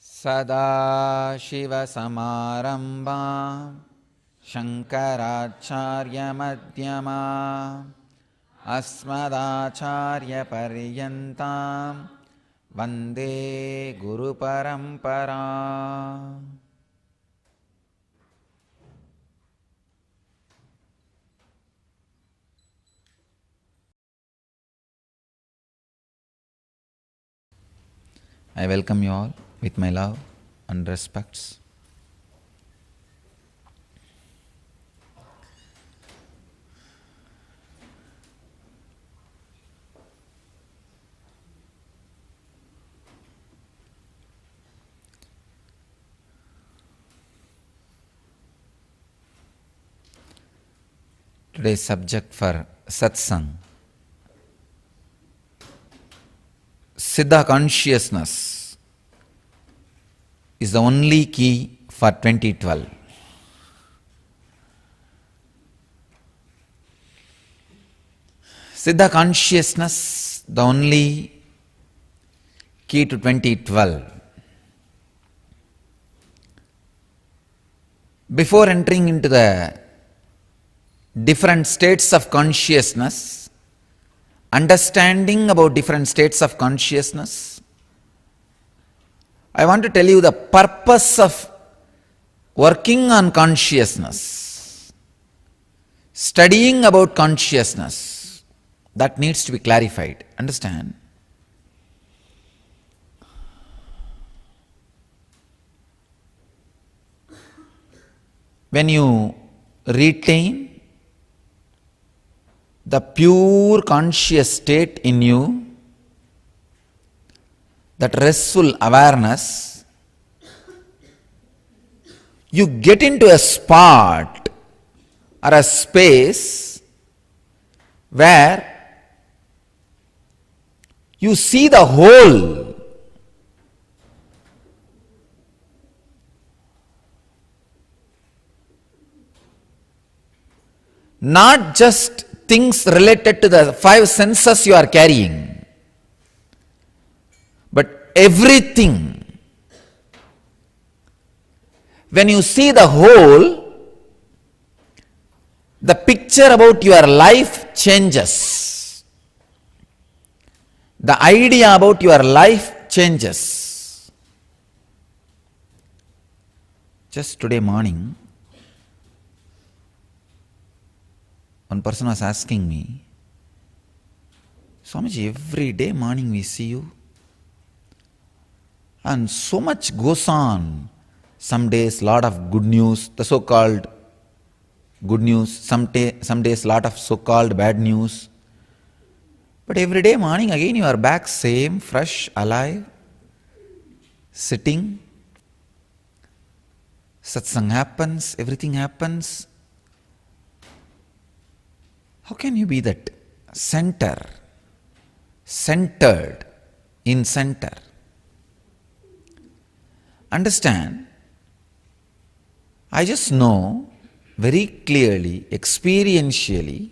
सदाशिवसमारम्भां शङ्कराचार्यमध्यमाम् अस्मदाचार्यपर्यन्तां वन्दे गुरुपरम्पराम्. I welcome you all with my love and respects. Today's subject for satsang, Siddha consciousness is the only key for 2012. Siddha consciousness, the only key to 2012. Before entering into the different states of consciousness, understanding about different states of consciousness, I want to tell you the purpose of working on consciousness, studying about consciousness. That needs to be clarified. Understand? When you retain the pure conscious state in you, that restful awareness, you get into a spot or a space where you see the whole. Not just things related to the five senses you are carrying, but everything. When you see the whole, the picture about your life changes. The idea about your life changes. Just today morning, one person was asking me, Swamiji, every day morning we see you, and so much goes on. Some days lot of good news, the so-called good news, some days lot of so-called bad news. But every day morning again you are back same, fresh, alive, sitting. Satsang happens, everything happens. How can you be that centered in center? Understand, I just know very clearly, experientially,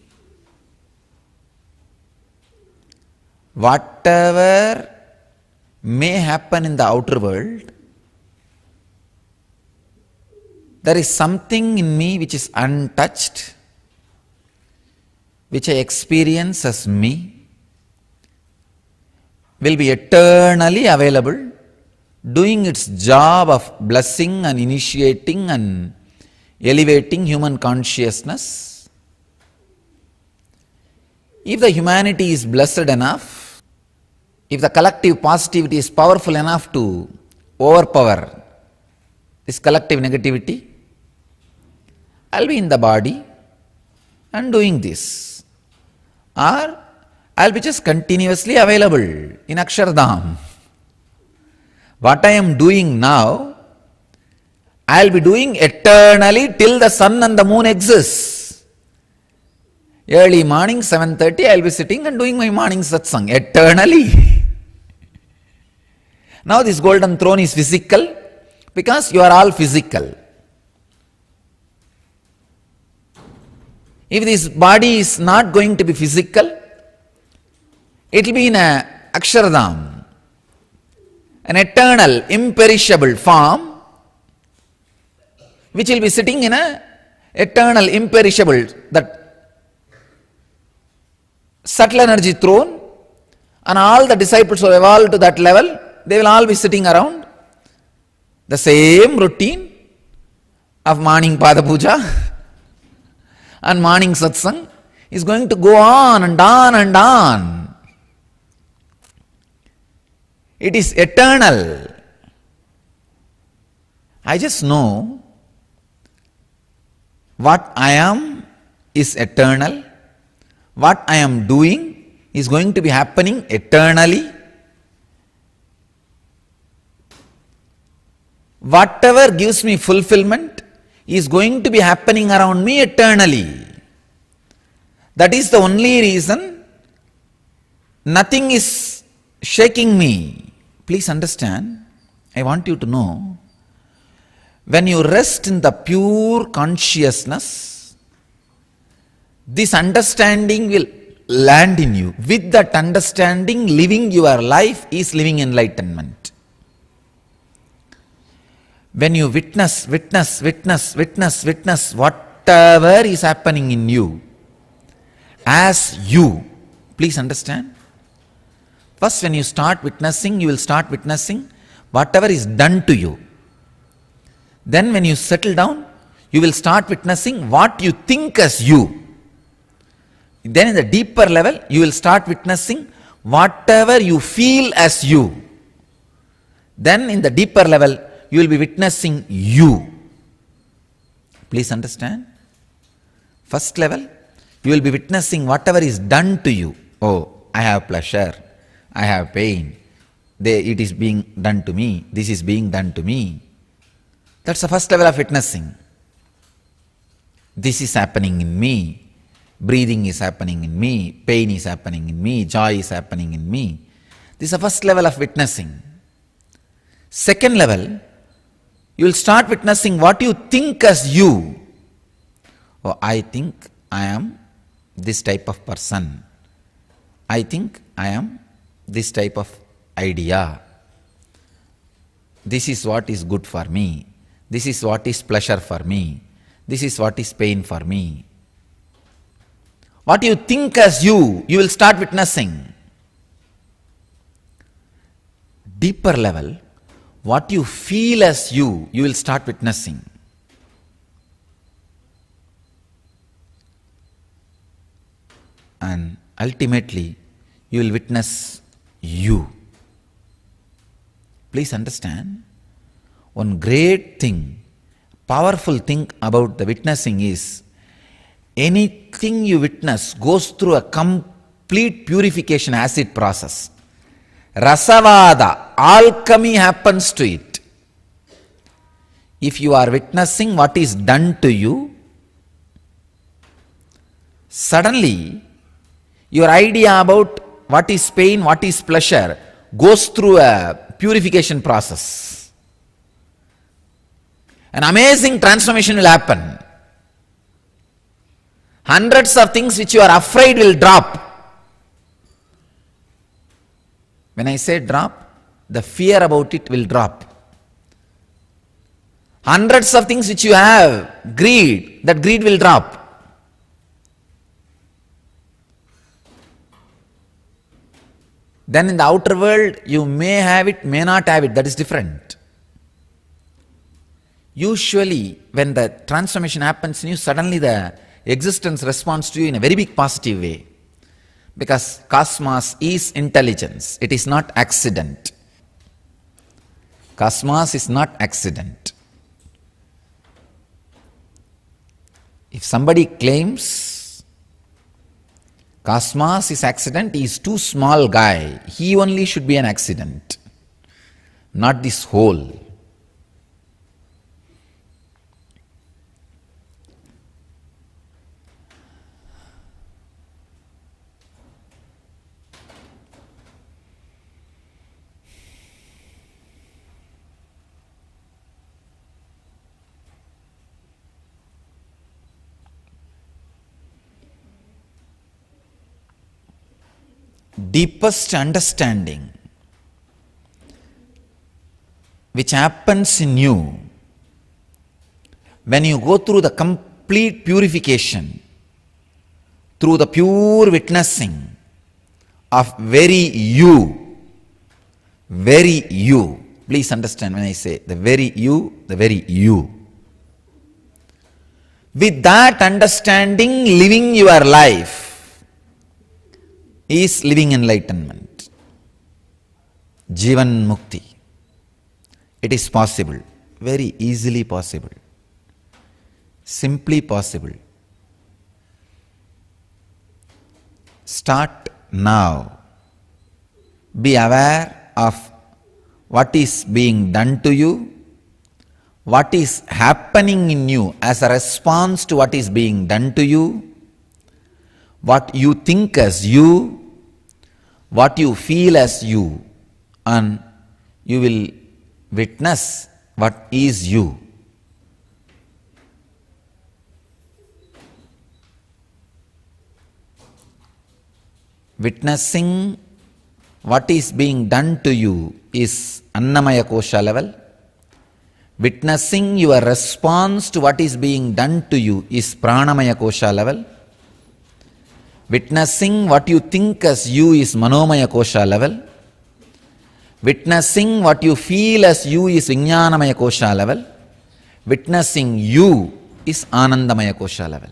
whatever may happen in the outer world, there is something in me which is untouched, which I experience as me, will be eternally available, doing its job of blessing and initiating and elevating human consciousness. If the humanity is blessed enough, if the collective positivity is powerful enough to overpower this collective negativity, I'll be in the body and doing this. Or I'll be just continuously available in Akshardham. What I am doing now, I'll be doing eternally till the sun and the moon exists. Early morning, 7:30, I'll be sitting and doing my morning satsang eternally. Now this golden throne is physical because you are all physical. If this body is not going to be physical, it will be in a Akshardham. an eternal, imperishable form, which will be sitting in a eternal, imperishable, that subtle energy throne, and all the disciples who have evolved to that level, they will all be sitting around the same routine of morning Pada Puja and morning satsang is going to go on and on and on. It is eternal. I just know what I am is eternal. What I am doing is going to be happening eternally. Whatever gives me fulfillment is going to be happening around me eternally. That is the only reason nothing is shaking me. Please understand, I want you to know, when you rest in the pure consciousness, this understanding will land in you. With that understanding, living your life is living enlightenment. When you witness whatever is happening in you, as you, please understand, first when you start witnessing, you will start witnessing whatever is done to you. Then when you settle down, you will start witnessing what you think as you. Then in the deeper level, you will start witnessing whatever you feel as you. Then in the deeper level, you will be witnessing you. Please understand. First level, you will be witnessing whatever is done to you. Oh, I have pleasure, I have pain, it is being done to me, this is being done to me. That's the first level of witnessing. This is happening in me, breathing is happening in me, pain is happening in me, joy is happening in me. This is the first level of witnessing. Second level, you will start witnessing what you think as you. Oh, I think I am this type of person. I think I am this type of idea. This is what is good for me. This is what is pleasure for me. This is what is pain for me. What you think as you will start witnessing. Deeper level, what you feel as you will start witnessing. And ultimately, you will witness you. Please understand, one great thing, powerful thing about the witnessing is, anything you witness goes through a complete purification acid process. Rasavada, alchemy happens to it. If you are witnessing what is done to you, suddenly your idea about what is pain, what is pleasure goes through a purification process. An amazing transformation will happen. Hundreds of things which you are afraid will drop. When I say drop, the fear about it will drop. Hundreds of things which you have, greed, that greed will drop. Then in the outer world, you may have it, may not have it, that is different. Usually, when the transformation happens in you, suddenly the existence responds to you in a very big positive way. Because cosmos is intelligence, it is not accident. Cosmos is not accident. If somebody claims cosmos is accident, he is too small guy, he only should be an accident, not this whole. Deepest understanding which happens in you when you go through the complete purification, through the pure witnessing of very you. Please understand when I say the very you. With that understanding, living your life is living enlightenment. Jivan Mukti. It is possible, very easily possible, simply possible. Start now. Be aware of what is being done to you, what is happening in you as a response to what is being done to you, what you think as you, what you feel as you, and you will witness what is you. Witnessing what is being done to you is Annamaya Kosha level. Witnessing your response to what is being done to you is Pranamaya Kosha level. Witnessing what you think as you is Manomaya Kosha level. Witnessing what you feel as you is Vijnanamaya Kosha level. Witnessing you is Anandamaya Kosha level.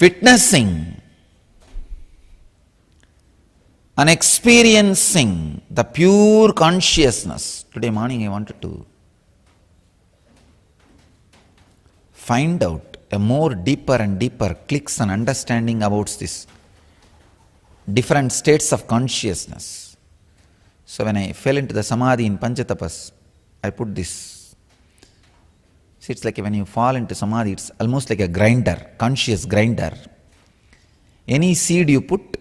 Witnessing and experiencing the pure consciousness. Today morning I wanted to find out a more deeper and deeper clicks and understanding about this different states of consciousness. So when I fell into the samadhi in Panchatapas, I put this. See, it's like when you fall into samadhi, it's almost like a grinder, conscious grinder. Any seed you put,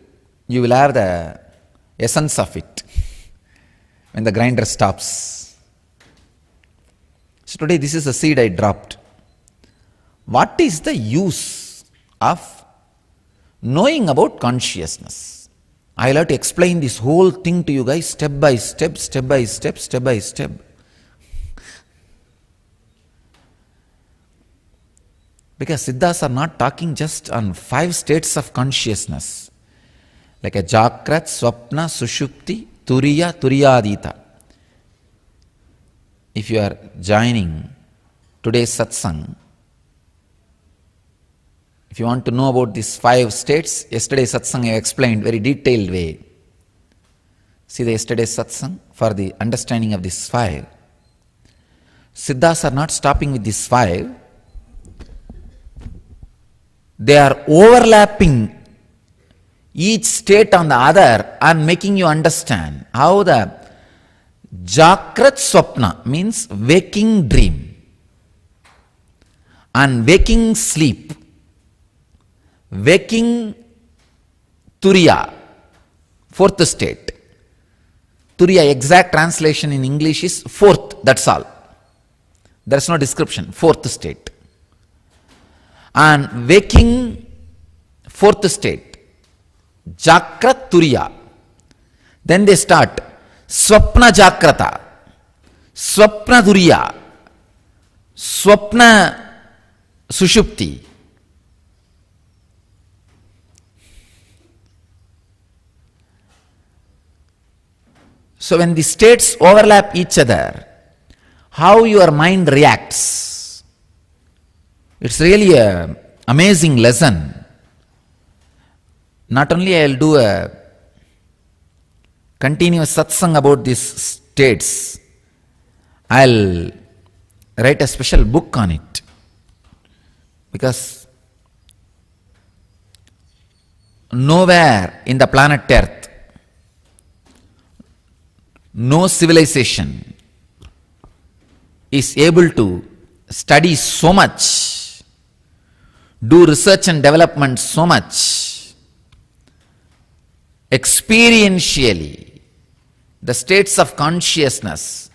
you will have the essence of it when the grinder stops. So today this is the seed I dropped. What is the use of knowing about consciousness? I'll have to explain this whole thing to you guys step by step. Because Siddhas are not talking just on 5 states of consciousness, like a Jakrat, Swapna, Sushupti, Turiya, Turiyadita. If you are joining today's satsang, if you want to know about these 5 states, yesterday's satsang I explained very detailed way. See the yesterday's satsang for the understanding of these 5. Siddhas are not stopping with these 5. They are overlapping each state on the other and making you understand how the Jakrat Swapna means waking dream and waking sleep, waking Turiya, 4th state. Turiya exact translation in English is 4th, that's all. There is no description, 4th state. And waking 4th state, Jakrat Turiya. Then they start Swapna Jakrata, Swapna Turiya, Swapna Sushupti. So when the states overlap each other, how your mind reacts? It's really an amazing lesson. Not only I will do a continuous satsang about these states, I'll write a special book on it. Because nowhere in the planet Earth, no civilization is able to study so much, do research and development so much, experientially, the states of consciousness,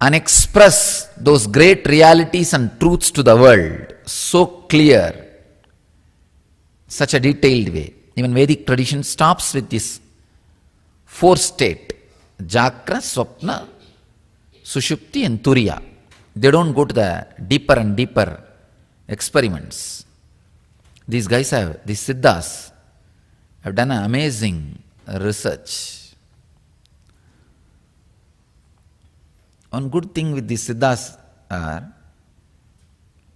and express those great realities and truths to the world so clear, such a detailed way. Even Vedic tradition stops with this four state, Jakra, Swapna, Sushupti and Turiya. They don't go to the deeper and deeper experiments. These Siddhas have done an amazing research. One good thing with these Siddhas are,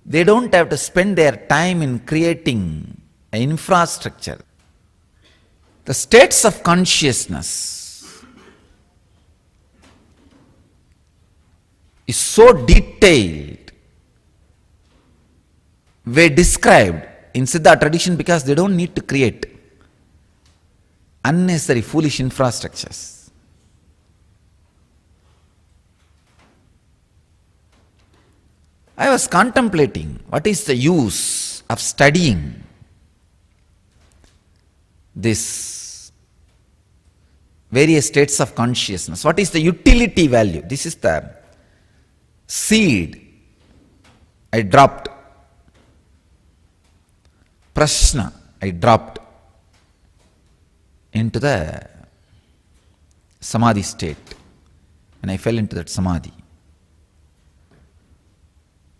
they don't have to spend their time in creating an infrastructure. The states of consciousness is so detailed, were described in Siddha tradition because they don't need to create unnecessary foolish infrastructures. I was contemplating what is the use of studying this various states of consciousness. What is the utility value? This is the seed I dropped. Prashna I dropped into the Samadhi state, and I fell into that Samadhi.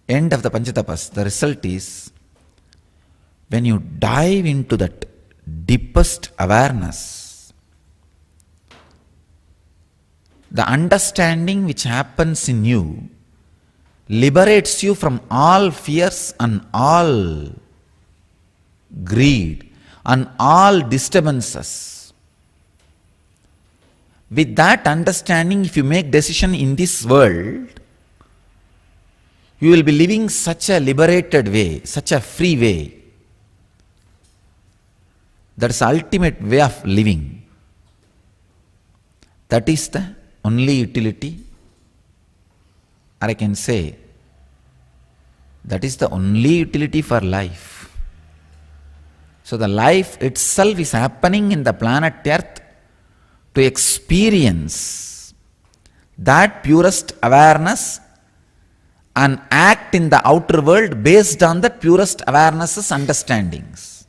End of the Panchatapas, the result is, when you dive into that deepest awareness, the understanding which happens in you liberates you from all fears and all greed and all disturbances. With that understanding, if you make decision in this world, you will be living such a liberated way, such a free way. That is the ultimate way of living. That is the only utility, or I can say, that is the only utility for life. So the life itself is happening in the planet Earth to experience that purest awareness and act in the outer world based on that purest awareness's understandings.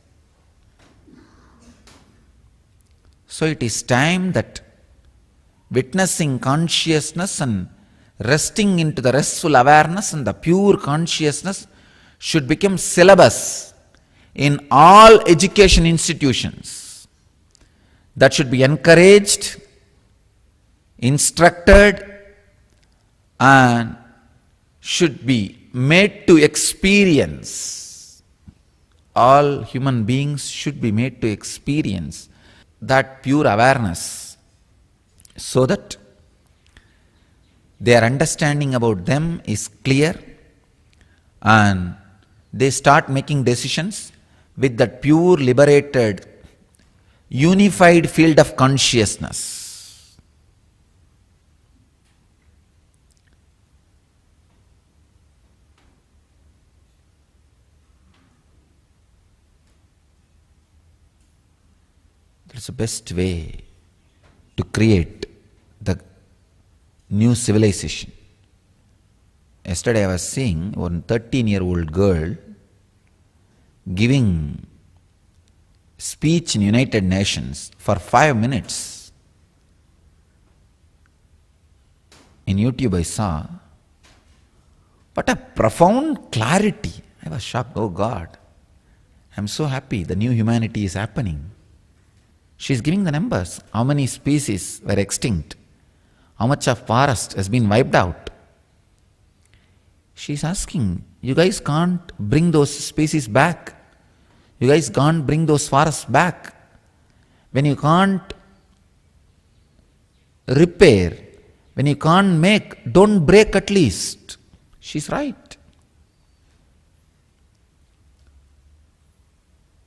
So it is time that witnessing consciousness and resting into the restful awareness and the pure consciousness should become syllabus in all education institutions. That should be encouraged, instructed, and should be made to experience. All human beings should be made to experience that pure awareness, so that their understanding about them is clear and they start making decisions with that pure, liberated, unified field of consciousness. That's the best way to create the new civilization. Yesterday I was seeing one 13-year-old girl giving speech in United Nations for 5 minutes. In YouTube I saw, what a profound clarity. I was shocked. Oh God, I'm so happy the new humanity is happening. She's giving the numbers, how many species were extinct, how much of forest has been wiped out. She's asking, you guys can't bring those species back. You guys can't bring those forests back. When you can't repair, when you can't make, don't break at least. She's right.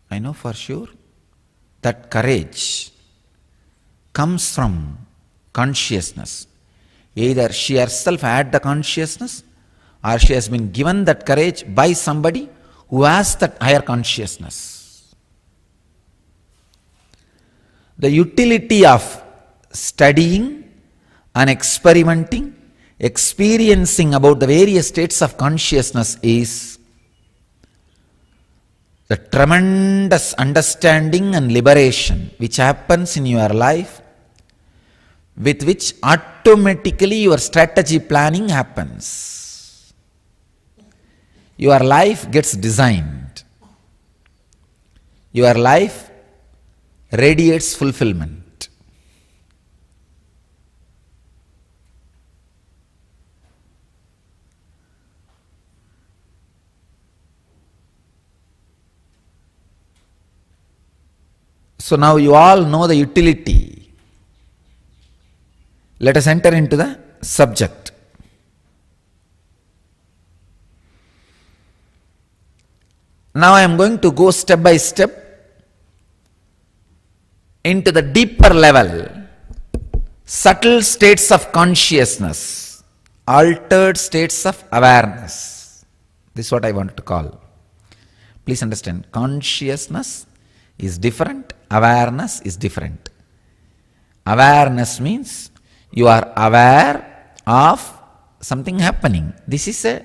I know for sure that courage comes from consciousness. Either she herself had the consciousness, or she has been given that courage by somebody who has that higher consciousness. The utility of studying and experimenting, experiencing about the various states of consciousness is the tremendous understanding and liberation which happens in your life, with which automatically your strategy planning happens. Your life gets designed. Your life radiates fulfillment. So now you all know the utility. Let us enter into the subject. Now I am going to go step by step into the deeper level, subtle states of consciousness, altered states of awareness. This is what I want to call. Please understand, consciousness is different, awareness is different. Awareness means you are aware of something happening. This is a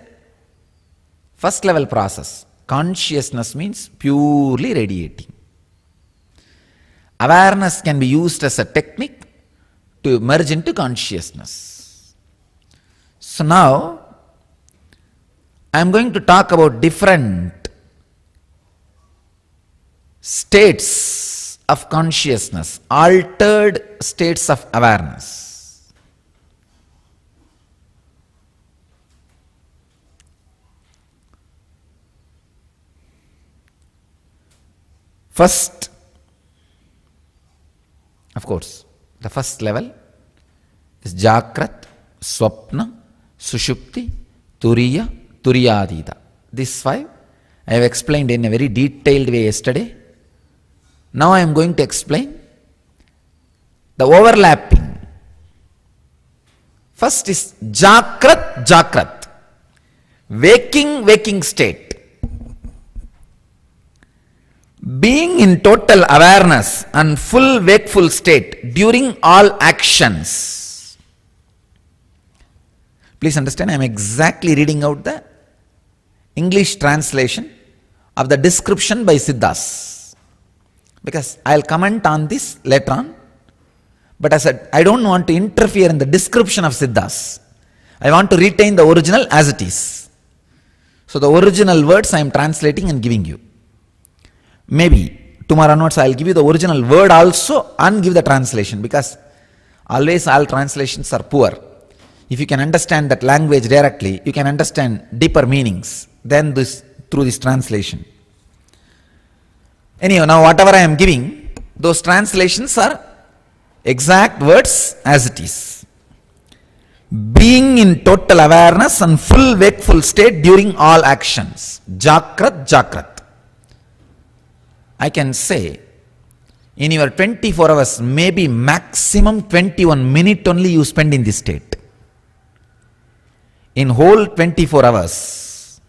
first level process. Consciousness means purely radiating. Awareness can be used as a technique to merge into consciousness. So now I am going to talk about different states of consciousness, altered states of awareness. First, of course, the first level is Jagrat, Swapna, Sushupti, Turiya, Turiyadita. These five I have explained in a very detailed way yesterday. Now I am going to explain the overlapping. First is Jagrat, Jagrat, waking state. Being in total awareness and full wakeful state during all actions. Please understand, I am exactly reading out the English translation of the description by Siddhas, because I will comment on this later on. But I said, I don't want to interfere in the description of Siddhas. I want to retain the original as it is. So the original words I am translating and giving you. Maybe tomorrow onwards I will give you the original word also and give the translation, because always all translations are poor. If you can understand that language directly, you can understand deeper meanings than this through this translation. Anyhow, now whatever I am giving, those translations are exact words as it is. Being in total awareness and full wakeful state during all actions. Jagrat, Jagrat. I can say, in your 24 hours, maybe maximum 21 minutes only you spend in this state. In whole 24 hours,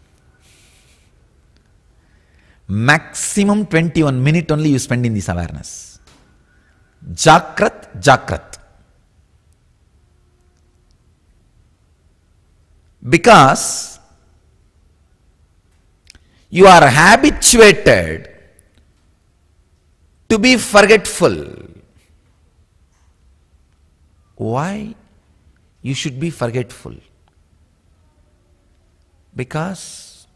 maximum 21 minutes only you spend in this awareness. Jagrat, Jagrat. Because you are habituated to be forgetful. Why you should be forgetful? Because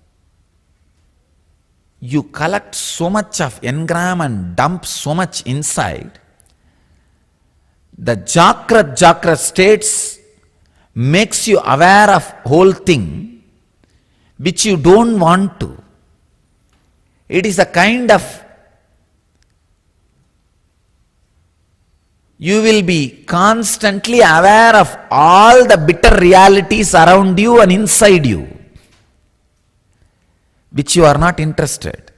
you collect so much of engram and dump so much inside. The Jagrat states makes you aware of whole thing which you don't want to. It is a kind of, you will be constantly aware of all the bitter realities around you and inside you, which you are not interested,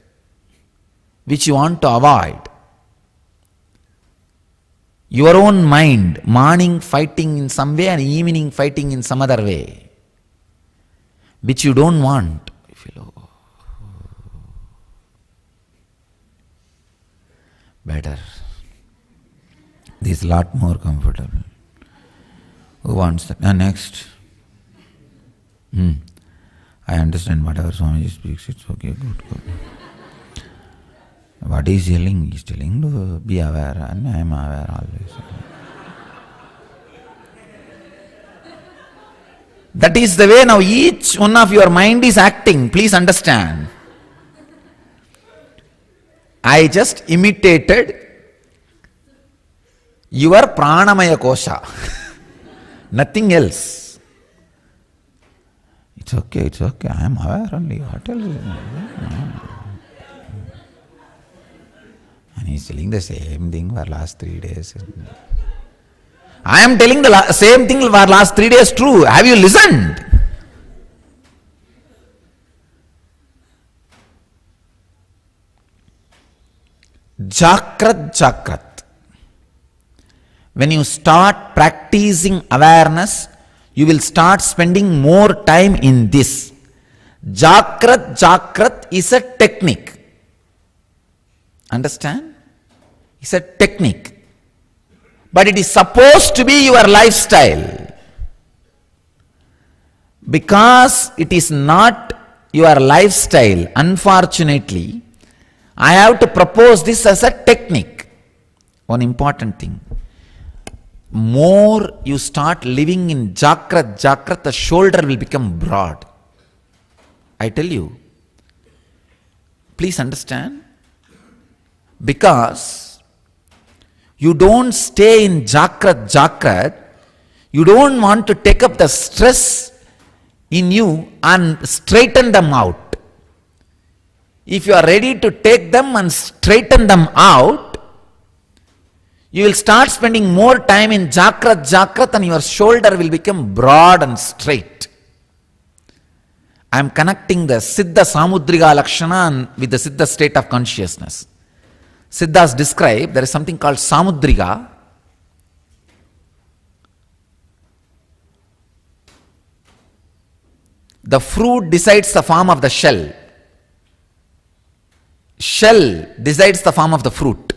which you want to avoid. Your own mind, morning fighting in some way and evening fighting in some other way, which you don't want. You feel, oh, better. This is a lot more comfortable. Who wants that? Next. I understand whatever Swamiji speaks, it's okay, good. What is telling? He is telling to be aware, and I am aware always. That is the way now each one of your mind is acting. Please understand. I just imitated your pranamaya kosha. Nothing else. It's okay. I am aware only. What else? And he is telling the same thing for last 3 days. I am telling the same thing for last 3 days true. Have you listened? Jakrat. When you start practicing awareness, you will start spending more time in this. Jakrat is a technique. Understand? It's a technique. But it is supposed to be your lifestyle. Because it is not your lifestyle, unfortunately, I have to propose this as a technique. One important thing. More you start living in Jakrat, the shoulder will become broad. I tell you. Please understand. Because you don't stay in Jakrat, you don't want to take up the stress in you and straighten them out. If you are ready to take them and straighten them out, you will start spending more time in Jakrat and your shoulder will become broad and straight. I am connecting the Siddha Samudriga Lakshana with the Siddha state of consciousness. Siddhas describe there is something called Samudriga. The fruit decides the form of the shell. Shell decides the form of the fruit.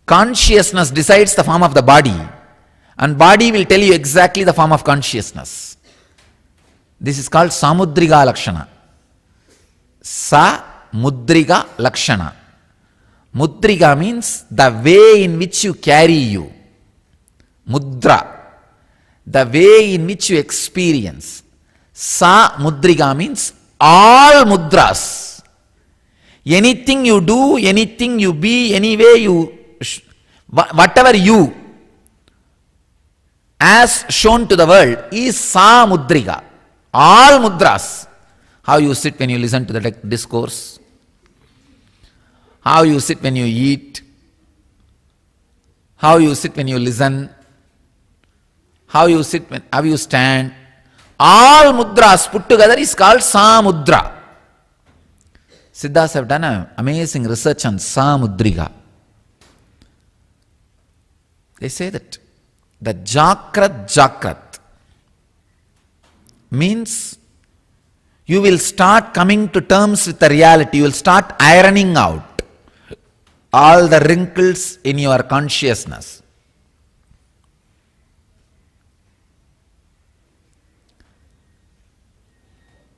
Consciousness decides the form of the body. And body will tell you exactly the form of consciousness. This is called Samudriga Lakshana. Sa-mudriga Lakshana. Mudriga means the way in which you carry you. Mudra. The way in which you experience. Sa-mudriga means all mudras. Anything you do, anything you be, any way you, whatever you, as shown to the world, is Sa-mudriga. All mudras. How you sit when you listen to the discourse. How you sit when you eat. How you sit when you listen. How you sit how you stand. All mudras put together is called Samudra. Siddhas have done an amazing research on Samudriga. They say that the Jakrat means you will start coming to terms with the reality. You will start ironing out all the wrinkles in your consciousness.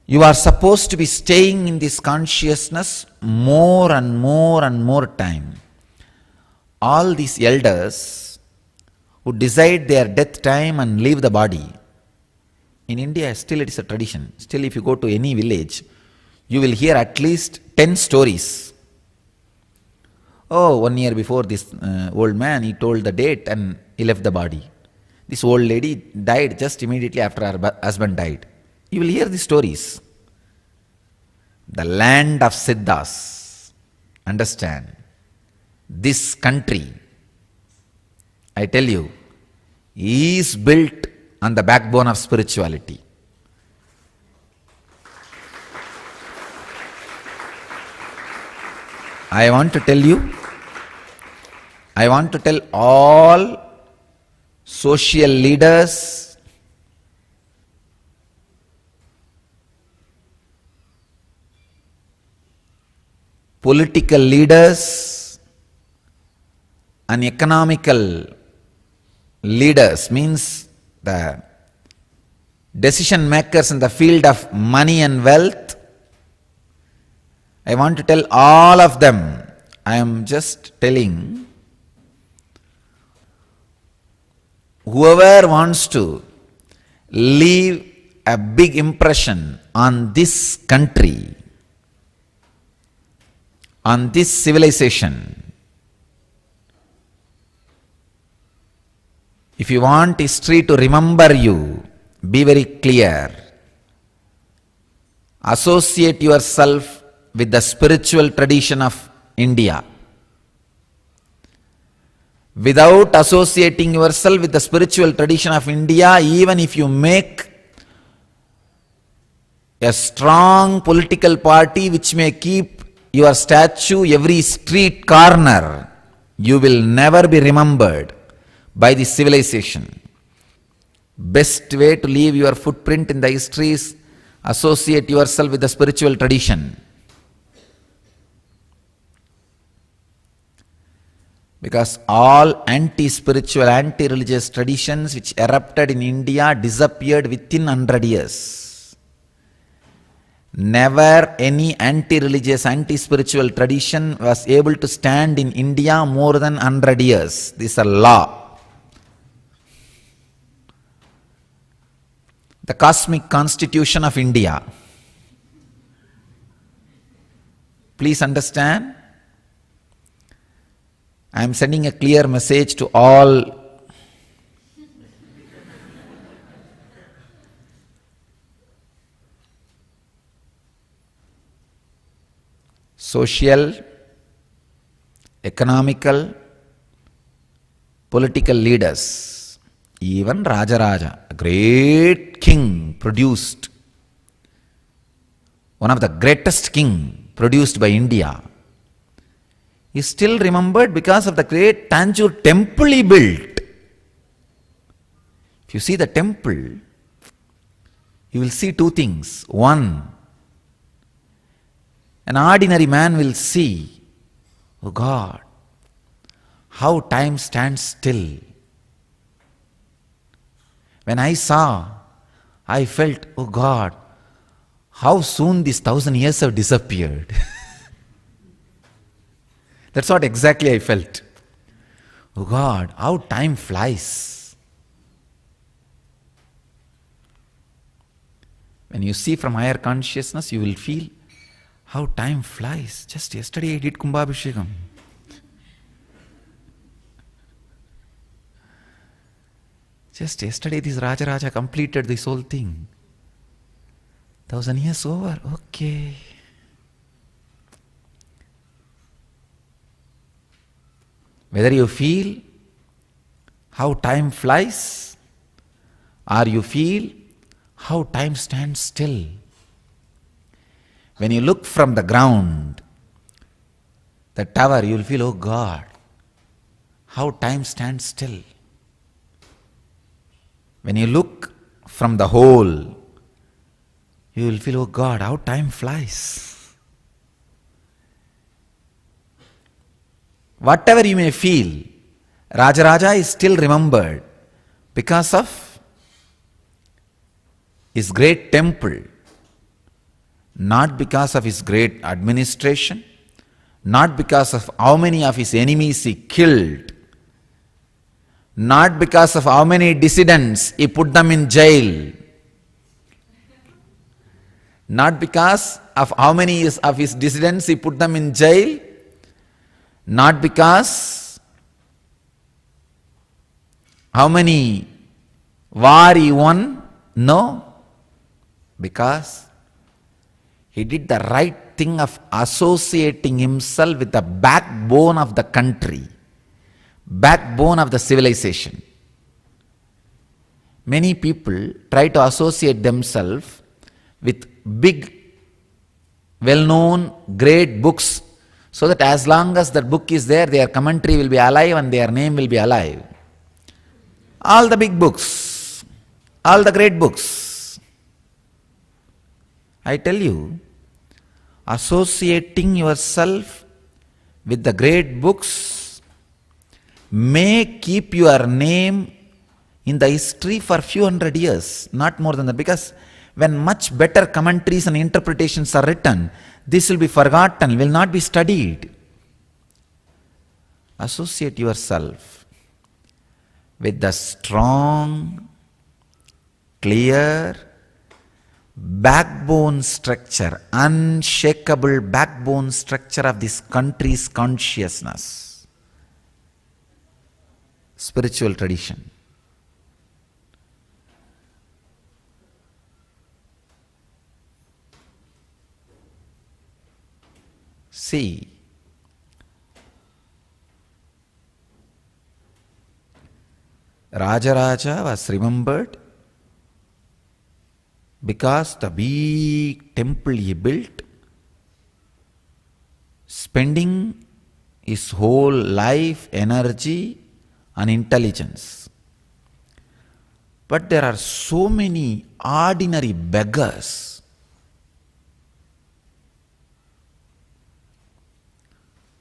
You are supposed to be staying in this consciousness more and more and more time. All these elders who decide their death time and leave the body, in India still it is a tradition. Still if you go to any village, you will hear at least 10 stories. Oh, 1 year before this old man, he told the date and he left the body. This old lady died just immediately after her husband died. You will hear these stories. The land of Siddhas. Understand. This country, I tell you, is built on the backbone of spirituality. I want to tell all social leaders, political leaders, and economical leaders, means the decision makers in the field of money and wealth, I want to tell all of them. I am just telling, whoever wants to leave a big impression on this country, on this civilization, if you want history to remember you, be very clear. Associate yourself with the spiritual tradition of India. Without associating yourself with the spiritual tradition of India, even if you make a strong political party which may keep your statue every street corner, you will never be remembered by the civilization. Best way to leave your footprint in the history is associate yourself with the spiritual tradition. Because all anti-spiritual, anti-religious traditions which erupted in India disappeared within 100 years. Never any anti-religious, anti-spiritual tradition was able to stand in India more than 100 years. This is a law. The cosmic constitution of India. Please understand, I am sending a clear message to all social, economical, political leaders. Even Rajaraja, a great king produced, one of the greatest king produced by India, is still remembered because of the great Tanjore temple he built. If you see the temple, you will see two things. One, an ordinary man will see, oh God, how time stands still. When I saw, I felt, oh God, how soon these 1,000 years have disappeared. That's what exactly I felt. Oh God, how time flies. When you see from higher consciousness, you will feel how time flies. Just yesterday I did Kumbhabhishekam. Just yesterday this Rajaraja completed this whole thing. 1,000 years over, okay. Whether you feel how time flies or you feel how time stands still. When you look from the ground, the tower, you will feel, oh God, how time stands still. When you look from the hole, you will feel, oh God, how time flies. Whatever you may feel, Rajaraja is still remembered because of his great temple, not because of his great administration, not because of how many of his enemies he killed, not because of how many dissidents he put them in jail, not because of how many of his dissidents he put them in jail, not because how many war he won, no, because he did the right thing of associating himself with the backbone of the country, backbone of the civilization. Many people try to associate themselves with big, well-known, great books, so that as long as that book is there, their commentary will be alive and their name will be alive. All the big books, all the great books. I tell you, associating yourself with the great books may keep your name in the history for a few hundred years, not more than that. Because when much better commentaries and interpretations are written, this will be forgotten, will not be studied. Associate yourself with the strong, clear backbone structure, unshakable backbone structure of this country's consciousness. Spiritual tradition. See, Rajaraja was remembered because the big temple he built, spending his whole life, energy and intelligence. But there are so many ordinary beggars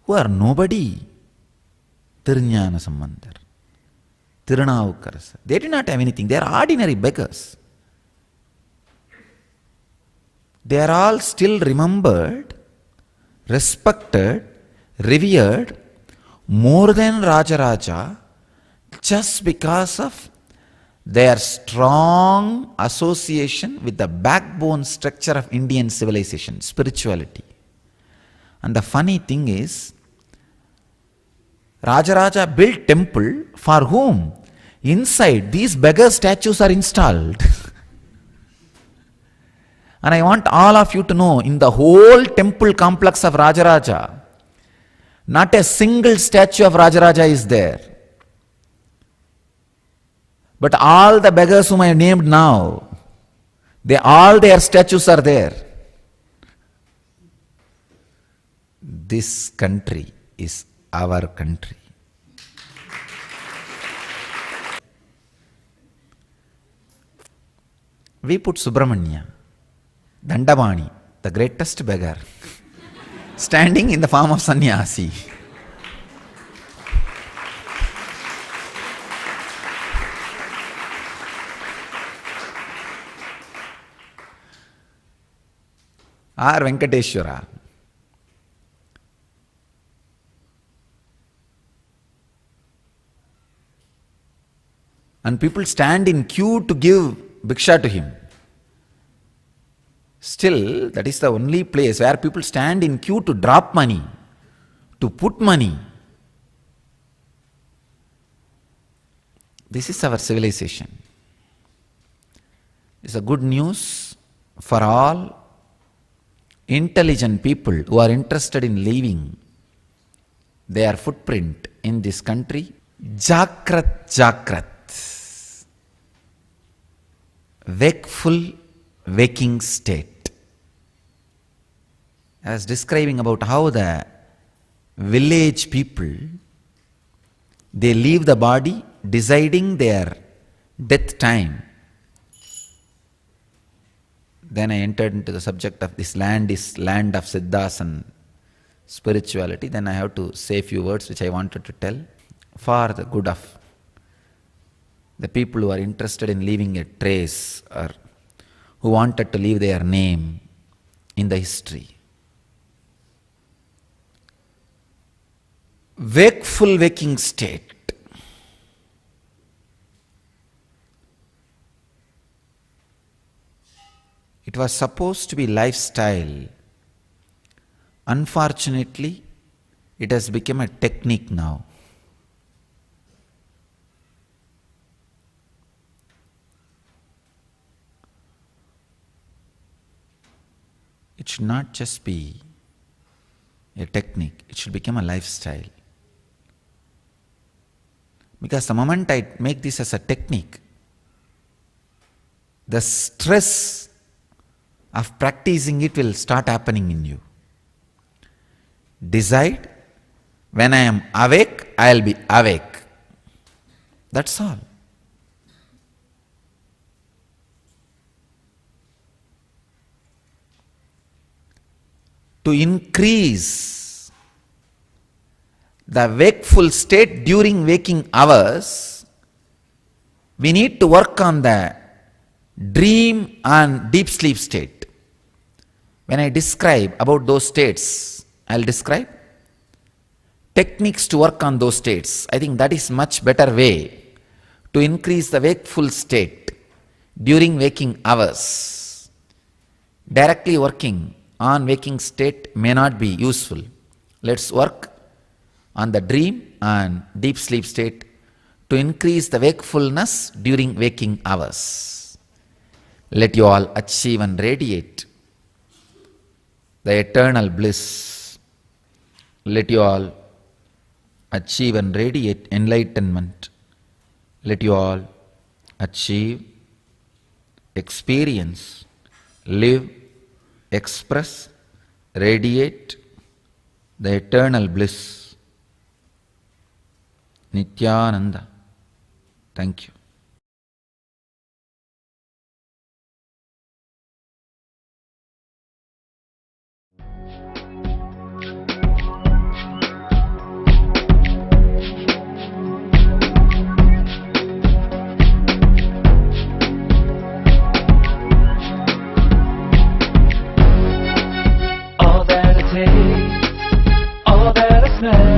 who are nobody. Tirunjana Sambandar, Tirunavukkarasar, they do not have anything. They are ordinary beggars. They are all still remembered, respected, revered more than Rajaraja just because of their strong association with the backbone structure of Indian civilization, spirituality. And the funny thing is, Rajaraja built temple for whom? Inside these beggar statues are installed. And I want all of you to know, in the whole temple complex of Rajaraja, not a single statue of Rajaraja is there. But all the beggars whom I have named now, all their statues are there. This country is our country. We put Subramanya, Dandabani, the greatest beggar, standing in the form of sannyasi. Or Venkateshwara. And people stand in queue to give bhiksha to him. Still, that is the only place where people stand in queue to drop money, to put money. This is our civilization. It's a good news for all intelligent people who are interested in leaving their footprint in this country. Jakrat, Jakrat. Wakeful, waking state. I was describing about how the village people, they leave the body deciding their death time. Then I entered into the subject of this land is land of Siddhas and spirituality. Then I have to say a few words which I wanted to tell for the good of the people who are interested in leaving a trace or who wanted to leave their name in the history. Wakeful, waking state. It was supposed to be lifestyle. Unfortunately, it has become a technique now. It should not just be a technique, it should become a lifestyle. Because the moment I make this as a technique, the stress of practicing it will start happening in you. Decide, when I am awake, I will be awake. That's all. To increase the wakeful state during waking hours, we need to work on the dream and deep sleep state. When I describe about those states, I'll describe techniques to work on those states. I think that is much better way to increase the wakeful state during waking hours. Directly working on waking state may not be useful. Let's work on the dream and deep sleep state to increase the wakefulness during waking hours. Let you all achieve and radiate the eternal bliss. Let you all achieve and radiate enlightenment. Let you all achieve, experience, live, express, radiate the eternal bliss. Nityananda. Thank you. All that it takes, all that I smell.